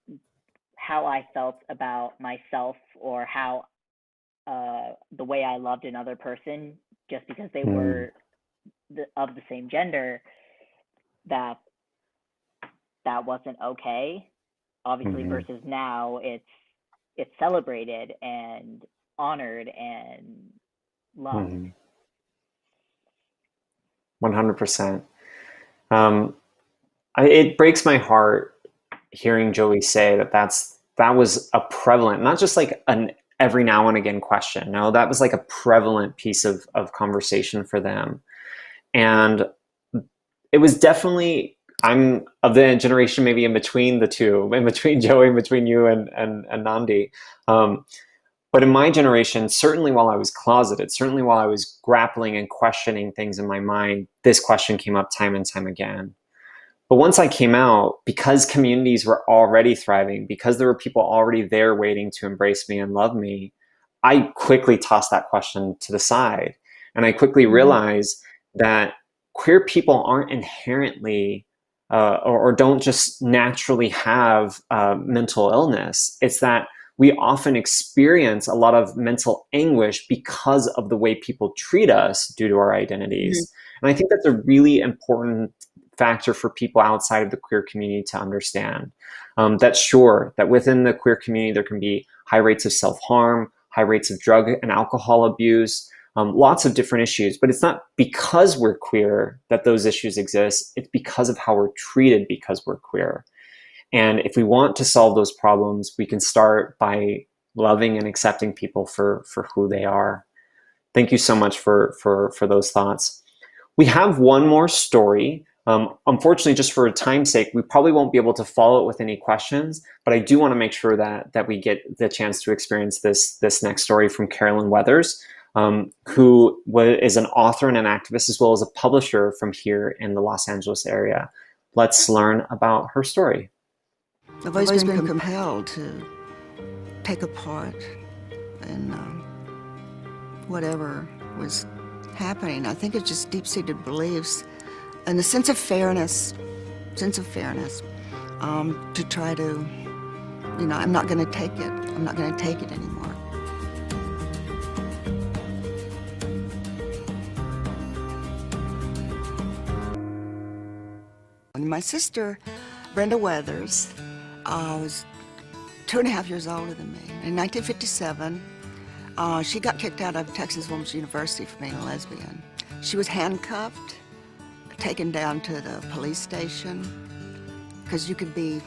how I felt about myself, or how the way I loved another person just because they mm, were of the same gender, that that wasn't okay. Obviously, mhm, versus now, it's celebrated and honored and loved. mhm. 100%. Um, it breaks my heart hearing Joey say that was a prevalent, not just like an every now and again question. No, that was like a prevalent piece of conversation for them. And it was definitely, I'm of the generation maybe in between the two, in between Joey, in between you and Nandi. Um, but in my generation, certainly while I was closeted, certainly while I was grappling and questioning things in my mind, this question came up time and time again. But once I came out, because communities were already thriving, because there were people already there waiting to embrace me and love me, I quickly tossed that question to the side. And I quickly realized that queer people aren't inherently or don't just naturally have mental illness. It's that we often experience a lot of mental anguish because of the way people treat us due to our identities. And I think that's a really important factor for people outside of the queer community to understand. That sure, that within the queer community, there can be high rates of self-harm, high rates of drug and alcohol abuse, lots of different issues, but it's not because we're queer that those issues exist. It's because of how we're treated because we're queer. And if we want to solve those problems, we can start by loving and accepting people for who they are. Thank you so much for those thoughts. We have one more story. Unfortunately, just for time's sake, we probably won't be able to follow it with any questions, but I do want to make sure that we get the chance to experience this next story from Carolyn Weathers, who is an author and an activist, as well as a publisher from here in the Los Angeles area. Let's learn about her story. I've always been compelled to take a part in whatever was happening. I think it's just deep-seated beliefs and a sense of fairness, to try to, I'm not going to take it. I'm not going to take it anymore. And my sister, Brenda Weathers, was 2.5 years older than me. In 1957, she got kicked out of Texas Women's University for being a lesbian. She was handcuffed, taken down to the police station, because you could be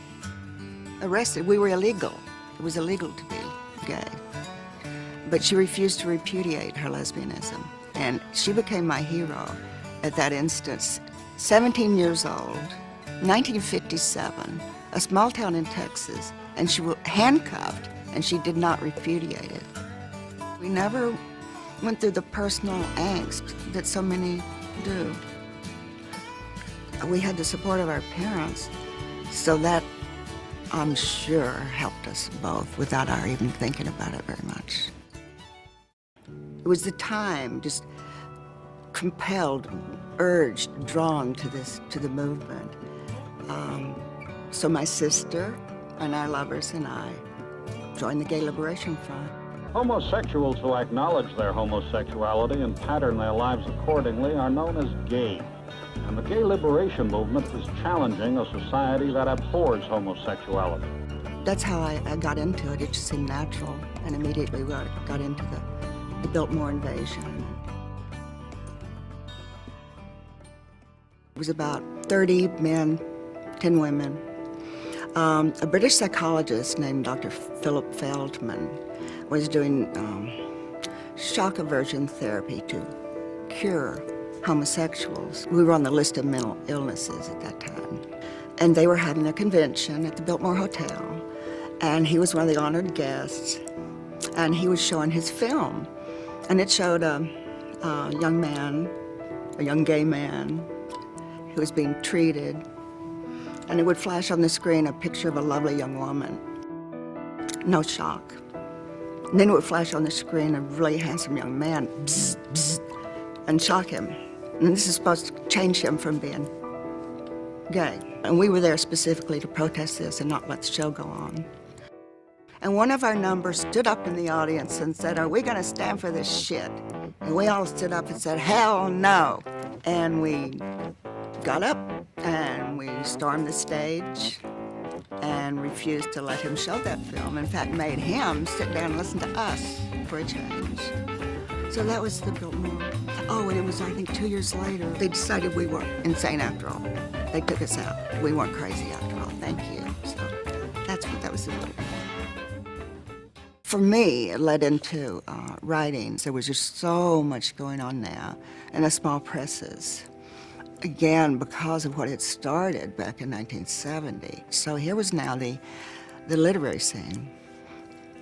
arrested. We were illegal. It was illegal to be gay. But she refused to repudiate her lesbianism. And she became my hero at that instance. 17 years old, 1957, a small town in Texas, and she was handcuffed, and she did not repudiate it. We never went through the personal angst that so many do. We had the support of our parents, so that, I'm sure, helped us both without our even thinking about it very much. It was the time, just compelled, urged, drawn to the movement. So my sister and our lovers and I joined the Gay Liberation Front. Homosexuals who acknowledge their homosexuality and pattern their lives accordingly are known as gay. And the gay liberation movement is challenging a society that abhors homosexuality. That's how I got into it. It just seemed natural, and immediately we got into the Biltmore Invasion. It was about 30 men, 10 women. A British psychologist named Dr. Philip Feldman was doing shock aversion therapy to cure homosexuals. We were on the list of mental illnesses at that time. And they were having a convention at the Biltmore Hotel, and he was one of the honored guests, and he was showing his film. And it showed a young man, a young gay man, who was being treated, and it would flash on the screen a picture of a lovely young woman. No shock. And then it would flash on the screen a really handsome young man, bzz, bzz, and shock him. And this is supposed to change him from being gay. And we were there specifically to protest this and not let the show go on. And one of our numbers stood up in the audience and said, "Are we gonna stand for this shit?" And we all stood up and said, "Hell no." And we got up and we stormed the stage and refused to let him show that film. In fact, made him sit down and listen to us for a change. So that was the Biltmore. Oh, and it was, I think, 2 years later, they decided we were insane after all. They took us out. We weren't crazy after all. Thank you. So that was the Biltmore. For me, it led into writing. There was just so much going on now in the small presses. Again, because of what had started back in 1970. So here was now the literary scene.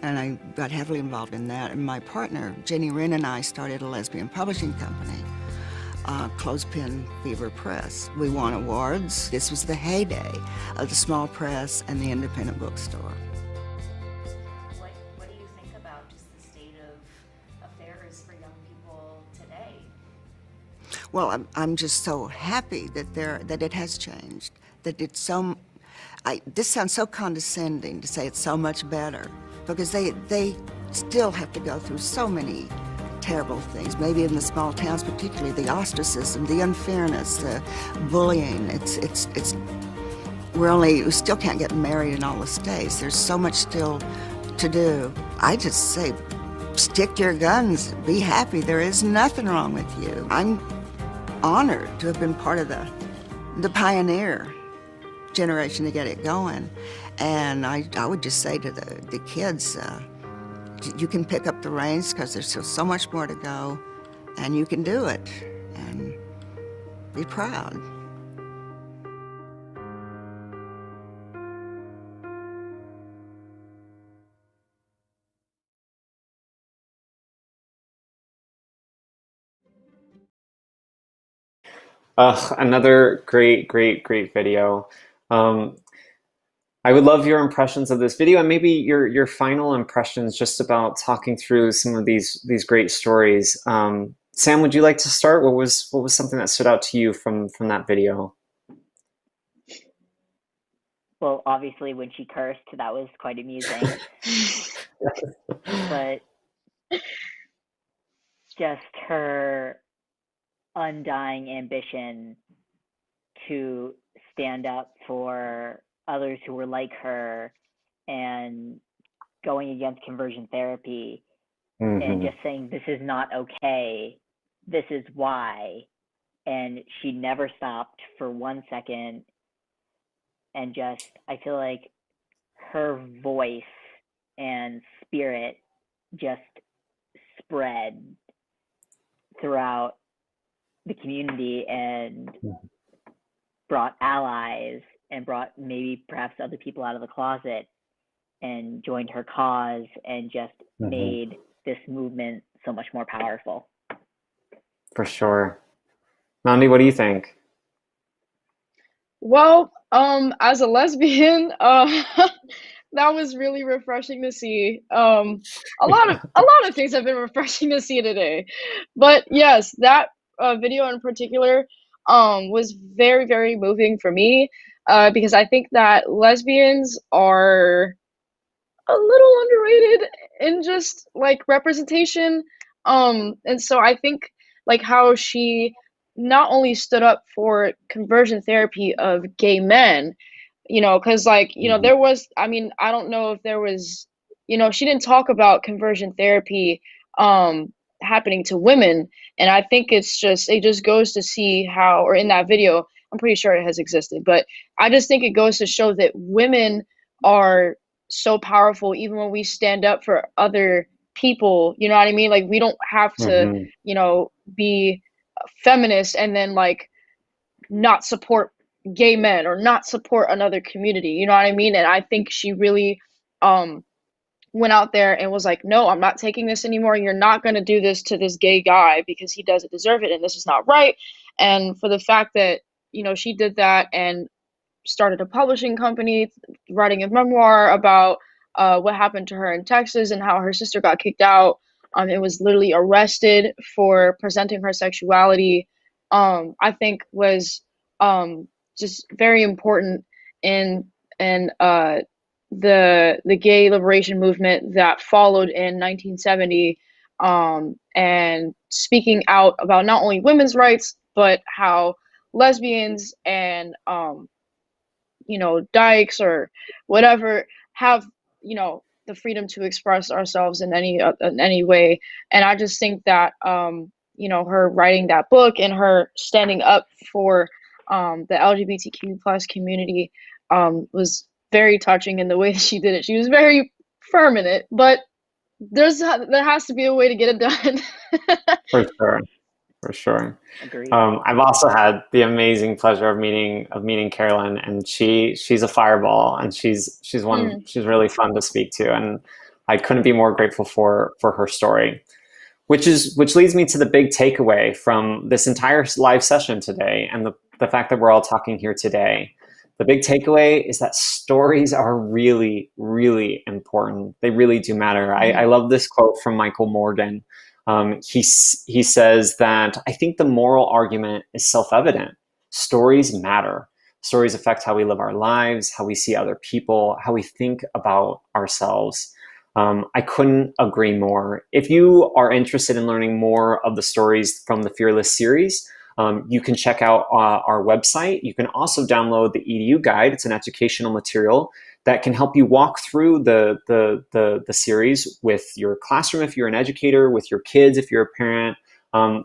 And I got heavily involved in that. And my partner, Jenny Wren, and I started a lesbian publishing company, Clothespin Fever Press. We won awards. This was the heyday of the small press and the independent bookstore. What do you think about just the state of Well, I'm just so happy that it has changed, that it's so, this sounds so condescending to say it's so much better, because they still have to go through so many terrible things, maybe in the small towns particularly, the ostracism, the unfairness, the bullying. We still can't get married in all the states. There's so much still to do. I just say, stick to your guns, be happy. There is nothing wrong with you. I'm honored to have been part of the pioneer generation to get it going. And I would just say to the kids, you can pick up the reins because there's still so much more to go, and you can do it, and be proud. Another great video. I would love your impressions of this video, and maybe your final impressions just about talking through some of these great stories. Sam, would you like to start? What was something that stood out to you from that video? Well, obviously when she cursed, that was quite amusing. But just her undying ambition to stand up for others who were like her, and going against conversion therapy, and just saying, this is not okay, this is why. And she never stopped for 1 second. And just, I feel like her voice and spirit just spread throughout the community and brought allies and brought maybe perhaps other people out of the closet and joined her cause, and just made this movement so much more powerful. For sure. Nandi, what do you think? Well, as a lesbian, that was really refreshing to see. A lot of things have been refreshing to see today, but yes, that video in particular was very, very moving for me, because I think that lesbians are a little underrated in just like representation. And so I think like how she not only stood up for conversion therapy of gay men, because like, there was, I mean, I don't know if there was, she didn't talk about conversion therapy happening to women. And I think it just goes to see how, or in that video, I'm pretty sure it has existed, but I just think it goes to show that women are so powerful even when we stand up for other people. You know what I mean? Like, we don't have to be feminist and then like not support gay men or not support another community. You know what I mean? And I think she really went out there and was like, no, I'm not taking this anymore. You're not going to do this to this gay guy because he doesn't deserve it, and this is not right. And for the fact that she did that and started a publishing company, writing a memoir about what happened to her in Texas and how her sister got kicked out. It was literally arrested for presenting her sexuality. I think was just very important in the gay liberation movement that followed in 1970, and speaking out about not only women's rights, but how lesbians and dykes or whatever have the freedom to express ourselves in any way. And I just think that her writing that book and her standing up for the LGBTQ plus community was very touching in the way that she did it. She was very firm in it, but there has to be a way to get it done. For sure. Agreed. I've also had the amazing pleasure of meeting Carolyn, and she's a fireball, and she's really fun to speak to, and I couldn't be more grateful for her story, which leads me to the big takeaway from this entire live session today, and the fact that we're all talking here today. The big takeaway is that stories are really, really important. They really do matter. I love this quote from Michael Morgan. He says that I think the moral argument is self-evident. Stories matter. Stories affect how we live our lives, how we see other people, how we think about ourselves. I couldn't agree more. If you are interested in learning more of the stories from the Fearless series, you can check out our website. You can also download the EDU guide. It's an educational material that can help you walk through the series with your classroom if you're an educator, with your kids if you're a parent,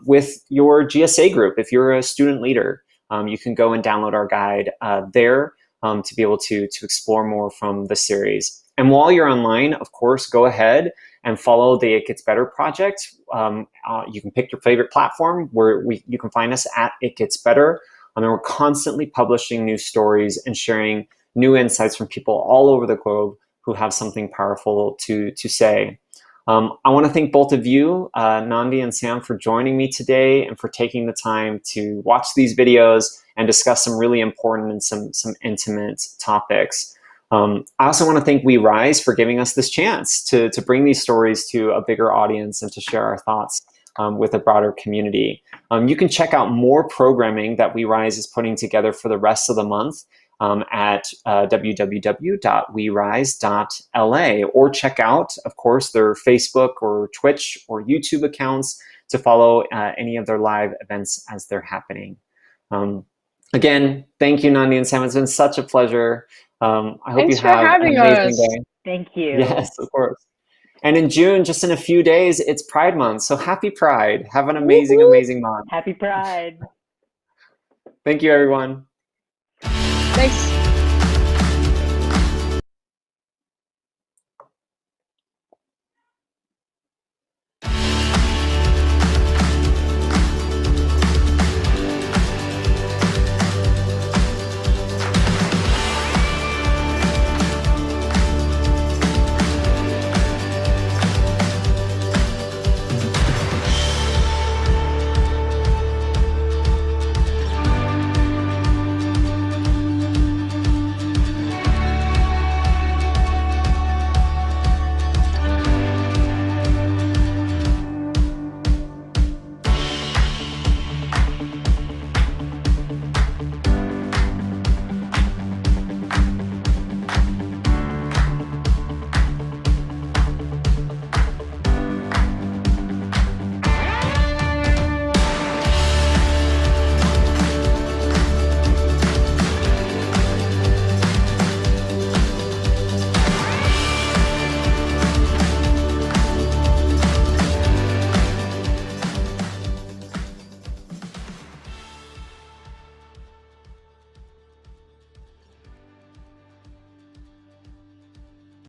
with your GSA group if you're a student leader. You can go and download our guide there to be able to explore more from the series. And while you're online, of course, go ahead and follow the It Gets Better project. You can pick your favorite platform where you can find us at It Gets Better. And we're constantly publishing new stories and sharing new insights from people all over the globe who have something powerful to say. I want to thank both of you, Nandi and Sam, for joining me today and for taking the time to watch these videos and discuss some really important and some intimate topics. I also want to thank We Rise for giving us this chance to bring these stories to a bigger audience and to share our thoughts with a broader community. You can check out more programming that We Rise is putting together for the rest of the month at www.werise.la, or check out, of course, their Facebook or Twitch or YouTube accounts to follow any of their live events as they're happening. Again, thank you, Nandi and Sam. It's been such a pleasure. I hope Thanks you have for having an amazing us. day. Thank you. Yes, of course. And in June, just in a few days, it's Pride Month. So happy Pride. Have an amazing, amazing month. Happy Pride. Thank you, everyone. Thanks.